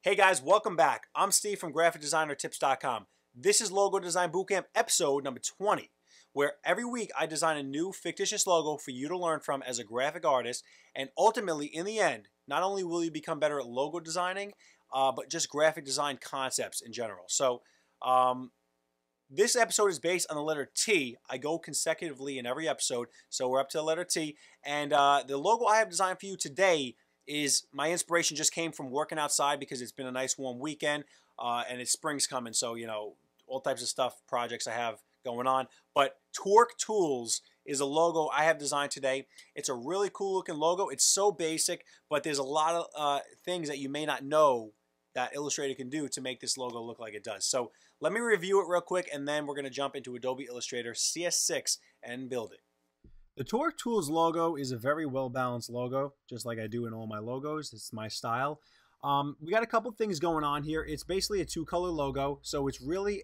Hey guys, welcome back. I'm Steve from GraphicDesignerTips.com. This is Logo Design Bootcamp episode number 20, where every week I design a new fictitious logo for you to learn from as a graphic artist, and ultimately, in the end, not only will you become better at logo designing, but just graphic design concepts in general. So, this episode is based on the letter T. I go consecutively in every episode, so we're up to the letter T, and the logo I have designed for you today is my inspiration just came from working outside because it's been a nice warm weekend and it's spring's coming, so you know, all types of stuff, projects I have going on. But Torque Tools is a logo I have designed today. It's a really cool looking logo. It's so basic, but there's a lot of things that you may not know that Illustrator can do to make this logo look like it does. So let me review it real quick, and then we're going to jump into Adobe Illustrator CS6 and build it. The Torque Tools logo is a very well-balanced logo, just like I do in all my logos. It's my style. We got a couple things going on here. It's basically a two-color logo, so it's really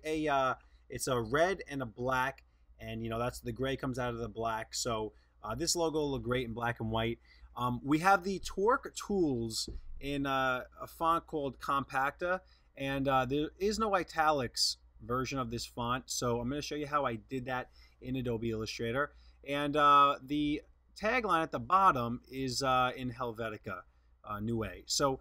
it's a red and a black, and you know that's the gray comes out of the black. So this logo will look great in black and white. We have the Torque Tools in a font called Compacta, and there is no italics version of this font, so I'm going to show you how I did that in Adobe Illustrator. And the tagline at the bottom is in Helvetica New. So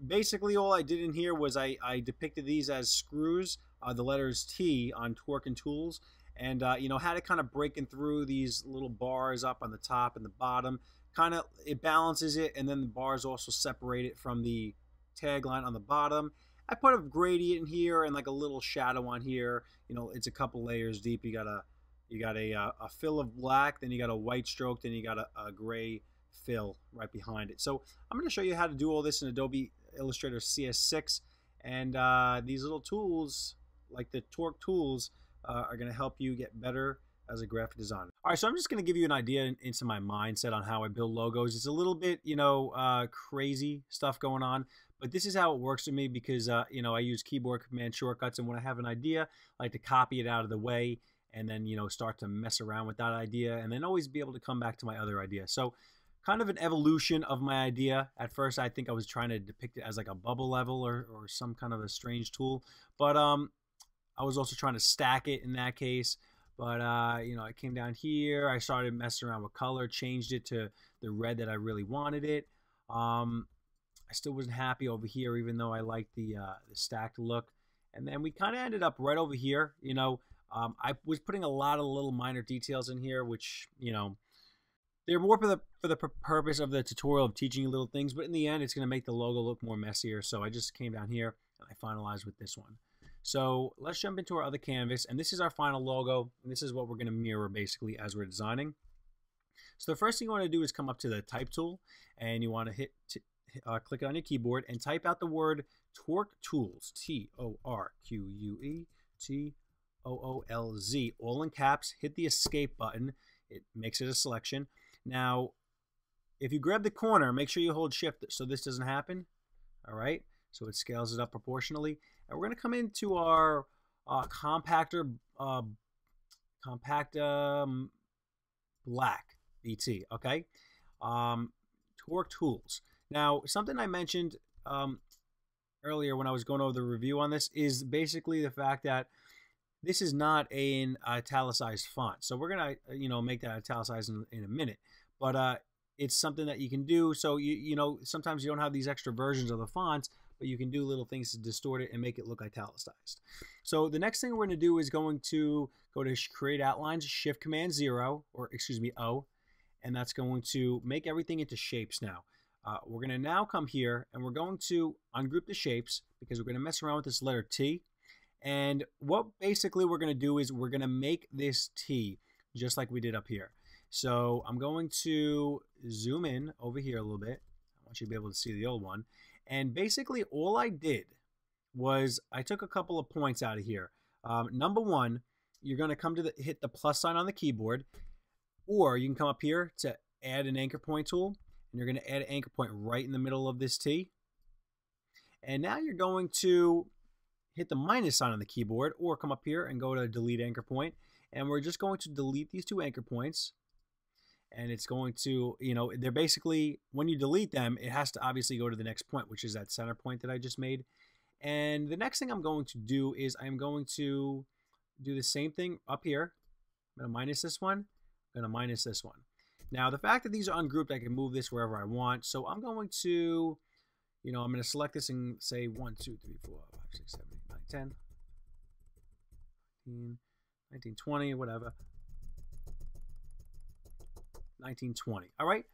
basically all I did in here was I depicted these as screws, the letters T on Torque and Tools, and you know, had it kind of breaking through these little bars up on the top and the bottom. Kind of, it balances it, and then the bars also separate it from the tagline on the bottom. I put a gradient in here and like a little shadow on here. You know, it's a couple layers deep. You got a fill of black, then you got a white stroke, then you got a gray fill right behind it. So I'm going to show you how to do all this in Adobe Illustrator CS6, and these little tools, like the Torque Tools, are going to help you get better as a graphic designer. All right, so I'm just going to give you an idea into my mindset on how I build logos. It's a little bit, you know, crazy stuff going on, but this is how it works for me because, you know, I use keyboard command shortcuts, and when I have an idea, I like to copy it out of the way and then, you know, start to mess around with that idea and then always be able to come back to my other idea. So kind of an evolution of my idea. At first, I think I was trying to depict it as like a bubble level or some kind of a strange tool, but I was also trying to stack it in that case. But, you know, I came down here, I started messing around with color, changed it to the red that I really wanted it. I still wasn't happy over here, even though I liked the stacked look. And then we kind of ended up right over here. You know, I was putting a lot of little minor details in here, which, you know, they're more for the purpose of the tutorial of teaching you little things. But in the end, it's going to make the logo look more messier. So I just came down here and I finalized with this one. So let's jump into our other canvas, and this is our final logo, and this is what we're going to mirror basically as we're designing. So the first thing you want to do is come up to the Type tool, and you want to click it on your keyboard and type out the word Torque Tools, T-O-R-Q-U-E-T-O-O-L-Z, all in caps. Hit the Escape button. It makes it a selection. Now, if you grab the corner, make sure you hold Shift so this doesn't happen. All right, so it scales it up proportionally. And we're going to come into our Compacta Black BT, okay? Torque Tools. Now, something I mentioned earlier when I was going over the review on this is basically the fact that this is not an italicized font. So we're going to, you know, make that italicized in a minute. But it's something that you can do. So, you know, sometimes you don't have these extra versions of the fonts, but you can do little things to distort it and make it look italicized. So the next thing we're going to do is going to go to Create Outlines, Shift Command 0, or excuse me, O, and that's going to make everything into shapes now. We're going to now come here and we're going to ungroup the shapes because we're going to mess around with this letter T. And what basically we're going to do is we're going to make this T just like we did up here. So I'm going to zoom in over here a little bit. I want you to be able to see the old one. And basically all I did was I took a couple of points out of here. Number one, you're going to come to hit the plus sign on the keyboard, or you can come up here to add an anchor point tool, and you're going to add an anchor point right in the middle of this T. And now you're going to hit the minus sign on the keyboard, or come up here and go to delete anchor point. And we're just going to delete these two anchor points. and it's going to, they're basically, when you delete them, it has to obviously go to the next point, which is that center point that I just made. And the next thing I'm going to do is I'm going to do the same thing up here. I'm going to minus this one. I'm going to minus this one. Now, the fact that these are ungrouped, I can move this wherever I want. So I'm going to, I'm going to select this and say 1, 2, 3, 4, 5, 6, 7, 8, 9, 10, 19, 19, 20, whatever. 1920. All right.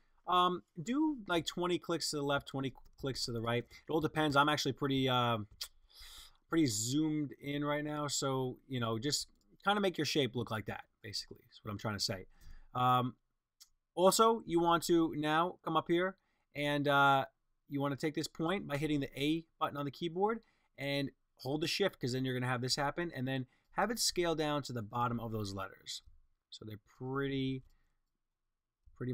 Do like 20 clicks to the left, 20 clicks to the right. It all depends. I'm actually pretty zoomed in right now, so just kind of make your shape look like that. Basically, is what I'm trying to say. Also, you want to now come up here and you want to take this point by hitting the A button on the keyboard and hold the shift, because then you're going to have this happen, and then have it scale down to the bottom of those letters. So they're pretty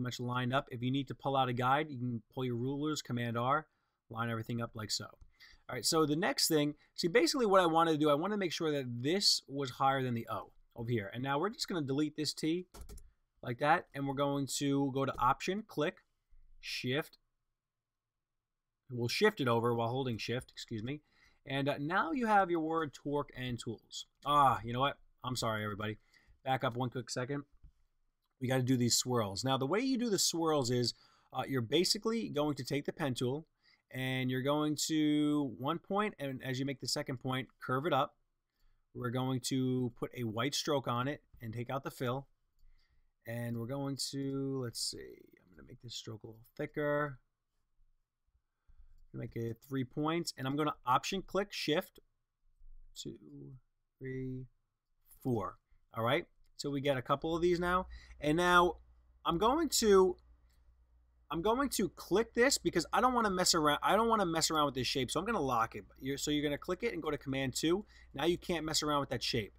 much lined up. If you need to pull out a guide, you can pull your rulers, Command R, line everything up like so. All right, so the next thing, see, basically what I wanted to do, I wanted to make sure that this was higher than the O over here. And now we're just going to delete this T like that, and we're going to go to Option, click, Shift. We'll shift it over while holding Shift, excuse me. And now you have your word torque and tools. You know what? I'm sorry, everybody. Back up one quick second. We got to do these swirls. Now, the way you do the swirls is you're basically going to take the pen tool and you're going to one point, and as you make the second point, curve it up. We're going to put a white stroke on it and take out the fill. And we're going to, let's see, I'm going to make this stroke a little thicker. Make it 3 points, and I'm going to Option click Shift 2, 3, 4. All right, so we get a couple of these now, and now I'm going to click this because I don't want to mess around. I don't want to mess around with this shape, so I'm going to lock it. So you're going to click it and go to Command 2. Now you can't mess around with that shape.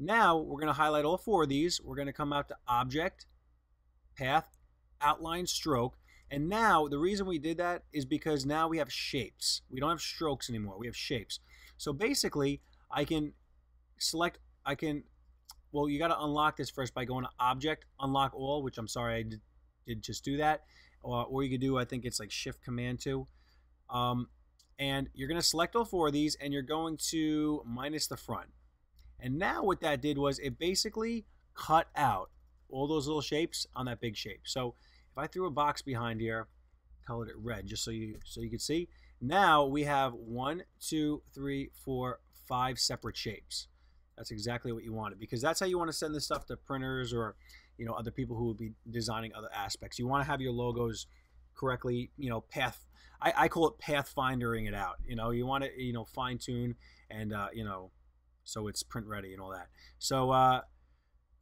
Now we're going to highlight all 4 of these. We're going to come out to Object, Path, Outline, Stroke. And now the reason we did that is because now we have shapes. We don't have strokes anymore. We have shapes. So basically, I can select, well, you got to unlock this first by going to Object, Unlock All, which I'm sorry I did just do that. Or you could do, I think it's like Shift Command 2. And you're going to select all 4 of these, and you're going to minus the front. And now what that did was it basically cut out all those little shapes on that big shape. So if I threw a box behind here, colored it red just so you can see. Now we have 1, 2, 3, 4, 5 separate shapes. That's exactly what you wanted, because that's how you want to send this stuff to printers or other people who would be designing other aspects. You want to have your logos correctly, path. I call it pathfindering it out. You want to fine tune and so it's print ready and all that. So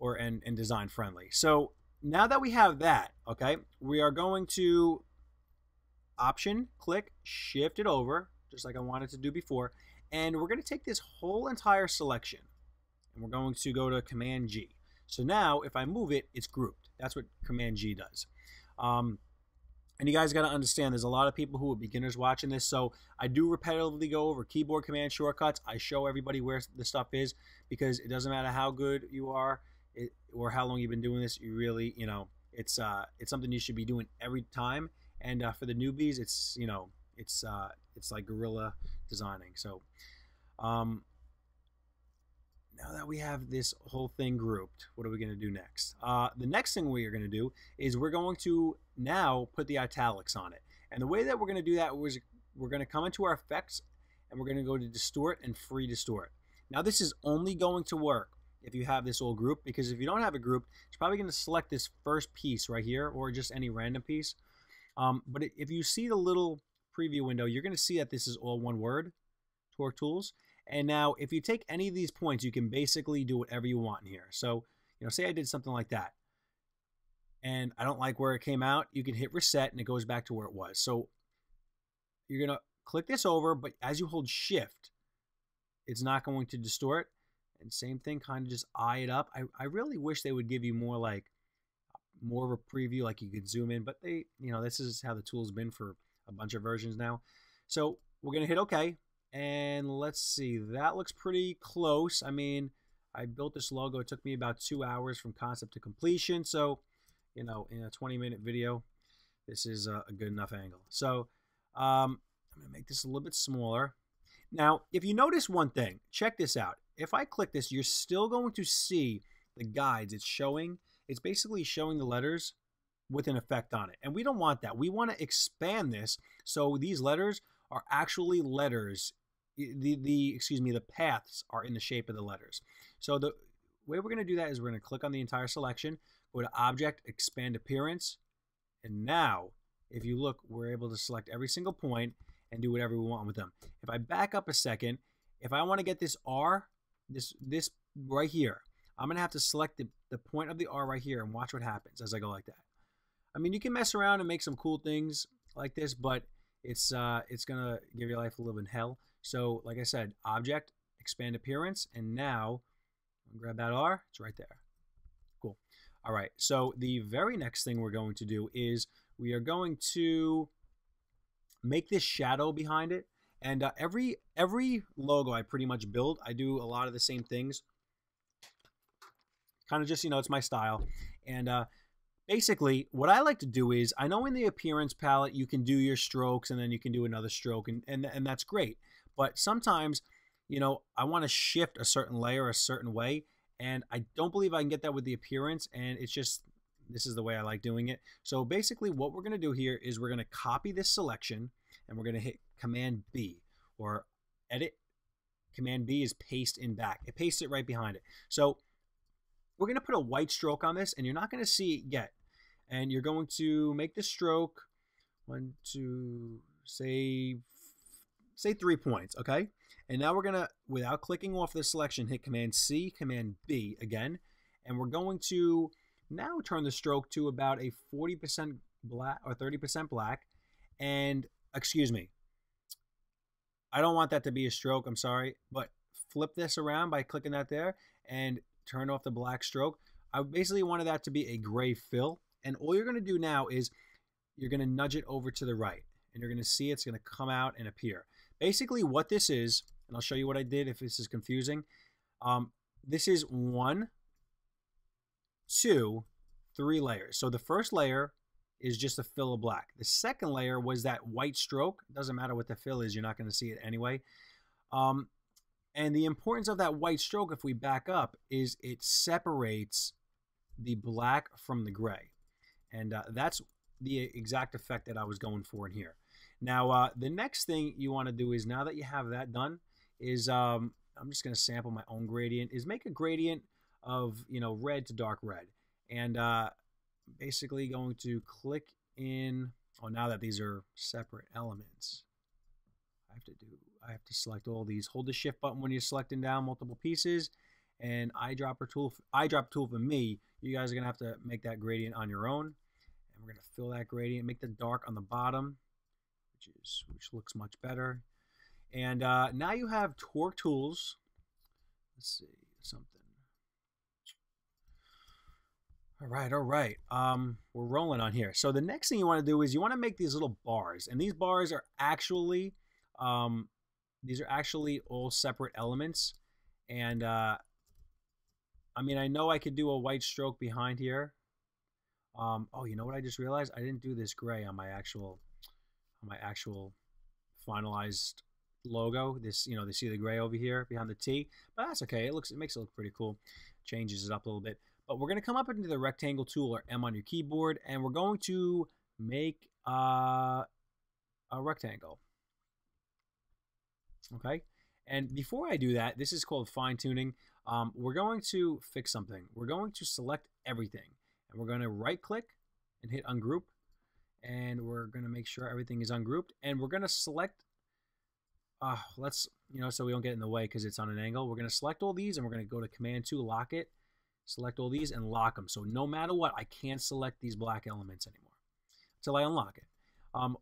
and design friendly. So now that we have that, okay, we are going to Option, click, shift it over, just like I wanted to do before, and we're going to take this whole entire selection, and we're going to go to Command G. So now, if I move it, it's grouped. That's what Command G does. And you guys got to understand, there's a lot of people who are beginners watching this, so I do repetitively go over keyboard command shortcuts. I show everybody where the stuff is, because it doesn't matter how good you are or how long you've been doing this. You really, it's something you should be doing every time. And for the newbies, it's like guerrilla designing. So now that we have this whole thing grouped, what are we going to do next? The next thing we are going to do is we're going to now put the italics on it. And the way that we're going to do that was we're going to come into our effects, and we're going to go to distort and free distort. Now this is only going to work if you have this all grouped, because if you don't have it grouped, it's probably going to select this first piece right here, or just any random piece. But if you see the little preview window, you're going to see that this is all one word, Torque Tools. And now if you take any of these points, you can basically do whatever you want in here. So, say I did something like that, and I don't like where it came out, you can hit reset and it goes back to where it was. So you're going to click this over, but as you hold shift, it's not going to distort. And same thing, kind of just eye it up. I really wish they would give you more of a preview, like you could zoom in, but they, this is how the tool's been for a bunch of versions now. So we're going to hit OK, and let's see, that looks pretty close. I mean, I built this logo. It took me about 2 hours from concept to completion. So, you know, in a 20-minute video, this is a good enough angle. So I'm going to make this a little bit smaller. Now, if you notice one thing, check this out. If I click this, you're still going to see the guides it's showing. It's basically showing the letters with an effect on it. And we don't want that. We want to expand this so these letters are actually letters. The paths are in the shape of the letters. So the way we're going to do that is we're going to click on the entire selection, go to Object, Expand Appearance, and now, if you look, we're able to select every single point and do whatever we want with them. If I back up a second, if I want to get this R, this right here, I'm going to have to select the point of the R right here and watch what happens as I go like that. I mean, you can mess around and make some cool things like this, but it's going to give your life a little bit of hell. So, like I said, Object, Expand Appearance, and now, grab that R, it's right there. Cool. All right, so the very next thing we're going to do is we are going to make this shadow behind it. And every logo I pretty much build, I do a lot of the same things. Kind of just, you know, it's my style. And basically, what I like to do is, I know in the appearance palette, you can do your strokes and then you can do another stroke, and that's great. But sometimes, you know, I want to shift a certain layer a certain way, and I don't believe I can get that with the appearance, and it's just, this is the way I like doing it. So basically what we're going to do here is we're going to copy this selection, and we're going to hit Command B, or Edit. Command B is paste in back. It pastes it right behind it. So we're going to put a white stroke on this, and you're not going to see it yet. And you're going to make the stroke, say 3 points, okay? And now we're going to, without clicking off the selection, hit Command C, Command B again. And we're going to now turn the stroke to about a 40% black or 30% black. And, excuse me, I don't want that to be a stroke, I'm sorry, but flip this around by clicking that there and turn off the black stroke. I basically wanted that to be a gray fill. And all you're going to do now is you're going to nudge it over to the right. And you're going to see it's going to come out and appear. Basically what this is, and I'll show you what I did if this is confusing. This is 1, 2, 3 layers. So the first layer is just a fill of black. The second layer was that white stroke. Doesn't matter what the fill is, you're not going to see it anyway. And the importance of that white stroke, if we back up, is it separates the black from the gray. And that's the exact effect that I was going for in here. Now, the next thing you want to do is, now that you have that done, is I'm just going to sample my own gradient, is make a gradient of, you know, red to dark red. And basically going to click in, oh, now that these are separate elements, I have to select all these. Hold the shift button when you're selecting down multiple pieces, and eyedropper tool for me. You guys are going to have to make that gradient on your own. And we're going to fill that gradient, make the dark on the bottom, which looks much better. And now you have torque tools. Let's see, something. All right. We're rolling on here. So the next thing you want to do is you want to make these little bars, and these bars are actually all separate elements. And I mean, I know I could do a white stroke behind here. Oh, you know what I just realized? I didn't do this gray on my actual finalized logo. This, you know, they see the gray over here behind the T, but that's okay. It makes it look pretty cool. Changes it up a little bit. But we're going to come up into the rectangle tool, or M on your keyboard, and we're going to make a rectangle. Okay. And before I do that, this is called fine tuning. We're going to fix something. We're going to select everything, and we're going to right click and hit ungroup. And we're going to make sure everything is ungrouped, and we're going to select, so we don't get in the way because it's on an angle. We're going to select all these, and we're going to go to Command 2, lock it, select all these, and lock them. So no matter what, I can't select these black elements anymore until I unlock it.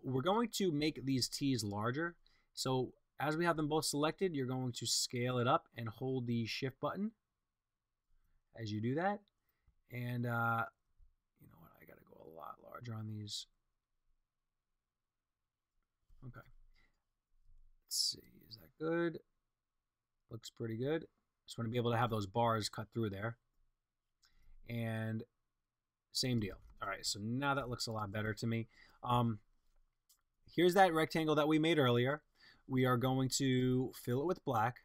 We're going to make these T's larger. So as we have them both selected, you're going to scale it up and hold the shift button as you do that. And you know what, I got to go a lot larger on these. Okay. Let's see, is that good? Looks pretty good. Just want to be able to have those bars cut through there. And same deal. All right, so now that looks a lot better to me. Here's that rectangle that we made earlier. We are going to fill it with black.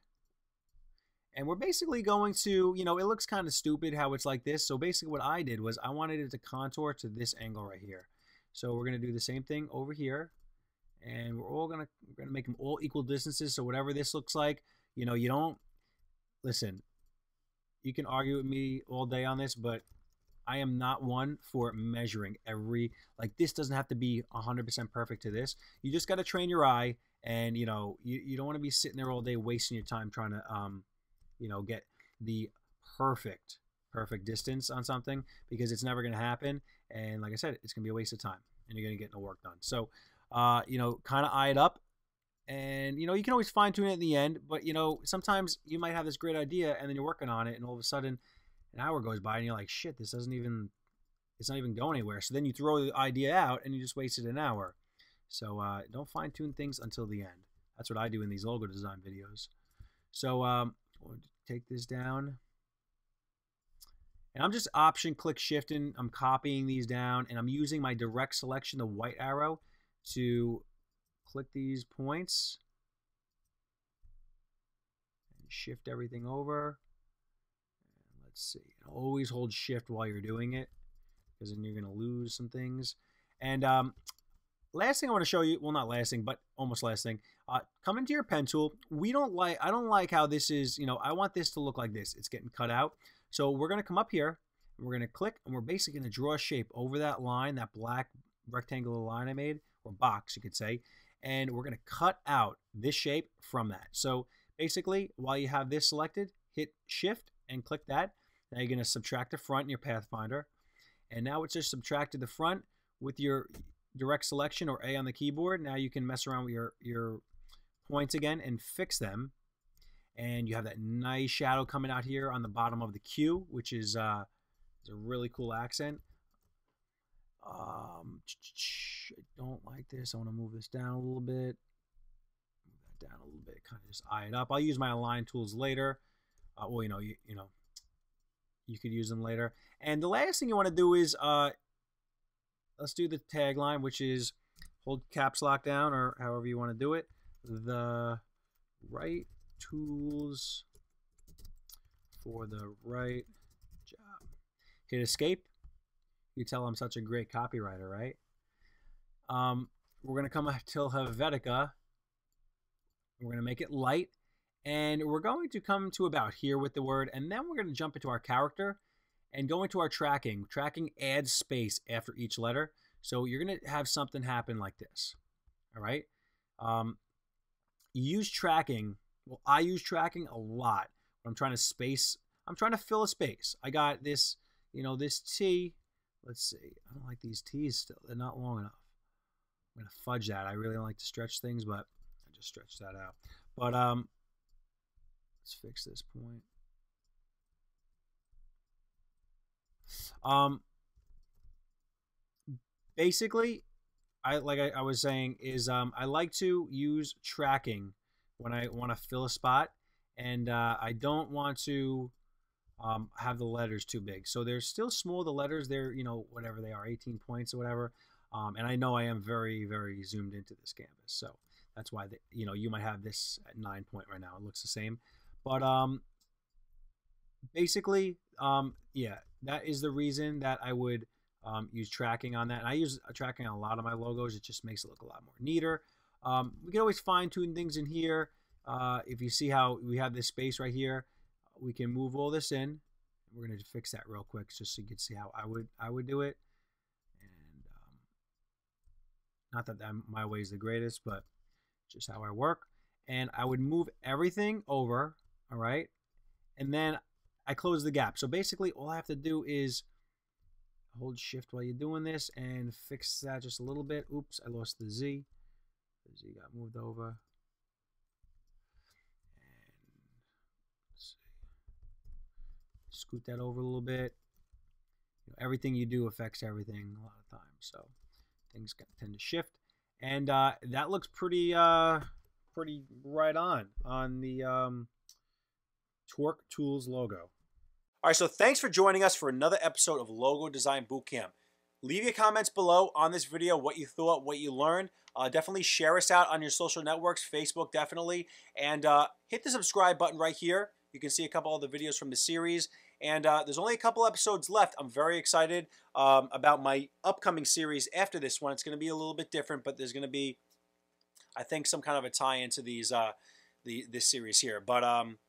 And we're basically going to, you know, it looks kind of stupid how it's like this. So basically what I did was I wanted it to contour to this angle right here. So we're going to do the same thing over here. And we're going to make them all equal distances. So whatever this looks like, you know, you don't, listen, you can argue with me all day on this, but I am not one for measuring every, like this doesn't have to be 100% perfect to this. You just got to train your eye, and you know, you don't want to be sitting there all day wasting your time trying to, you know, get the perfect distance on something, because it's never going to happen. And like I said, it's going to be a waste of time and you're going to get no work done. So, you know, kind of eye it up, and, you know, you can always fine tune it in the end, but you know, sometimes you might have this great idea and then you're working on it and all of a sudden an hour goes by and you're like, shit, this doesn't even, it's not even going anywhere. So then you throw the idea out and you just wasted an hour. So don't fine tune things until the end. That's what I do in these logo design videos. So we'll take this down. And I'm just option click shifting. I'm copying these down and I'm using my direct selection, the white arrow, to click these points and shift everything over. Let's see. Always hold shift while you're doing it, because then you're going to lose some things. And last thing I want to show you, well, not last thing, but almost last thing, come into your pen tool. I don't like how this is, you know, I want this to look like this. It's getting cut out. So we're going to come up here and we're going to click, and we're basically going to draw a shape over that line, that black rectangular line I made, or box you could say, and we're going to cut out this shape from that. So basically, while you have this selected, hit shift and click that. Now you're going to subtract the front in your Pathfinder. And now it's just subtracted the front with your direct selection or A on the keyboard. Now you can mess around with your points again and fix them. And you have that nice shadow coming out here on the bottom of the Q, which is a really cool accent. I don't like this. I want to move this down a little bit. Move that down a little bit. Kind of just eye it up. I'll use my align tools later. Well, you know, you could use them later. And the last thing you want to do is, let's do the tagline, which is hold caps lock down, or however you want to do it. The right tools for the right job. Hit escape. You tell I'm such a great copywriter, right? We're going to come up till Helvetica. We're going to make it light. And we're going to come to about here with the word, and then we're going to jump into our character and go into our tracking. Tracking adds space after each letter. So you're going to have something happen like this. All right? Use tracking. Well, I use tracking a lot when I'm trying to fill a space. I got this, you know, this T. Let's see. I don't like these T's still. They're not long enough. I'm going to fudge that. I really don't like to stretch things, but I just stretched that out. But let's fix this point. Basically, I was saying is I like to use tracking when I want to fill a spot, and I don't want to have the letters too big. So they're still small. The letters, they're, you know, whatever they are, 18 points or whatever. And I know I am very, very zoomed into this canvas, so that's why you know, you might have this at 9 point right now. It looks the same, but basically, yeah, that is the reason that I would use tracking on that. And I use tracking on a lot of my logos. It just makes it look a lot more neater. We can always fine tune things in here. If you see how we have this space right here, we can move all this in. We're going to fix that real quick just so you can see how I would do it. And not that my way is the greatest, but just how I work. And I would move everything over, all right? And then I close the gap. So basically all I have to do is hold shift while you're doing this and fix that just a little bit. Oops, I lost the Z. The Z got moved over. And let's see. Scoot that over a little bit. You know, everything you do affects everything a lot of times. So things tend to shift. And that looks pretty pretty right on the Toolz logo. All right, so thanks for joining us for another episode of Logo Design Bootcamp. Leave your comments below on this video, what you thought, what you learned. Definitely share us out on your social networks, Facebook definitely, and hit the subscribe button right here. You can see a couple of the videos from the series, and there's only a couple episodes left. I'm very excited about my upcoming series after this one. It's going to be a little bit different, but there's going to be, I think, some kind of a tie into these this series here, but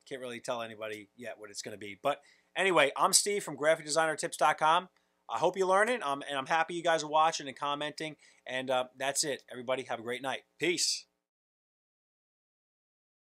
can't really tell anybody yet what it's going to be. But anyway, I'm Steve from GraphicDesignerTips.com. I hope you learn it, and I'm happy you guys are watching and commenting. And that's it. Everybody have a great night. Peace.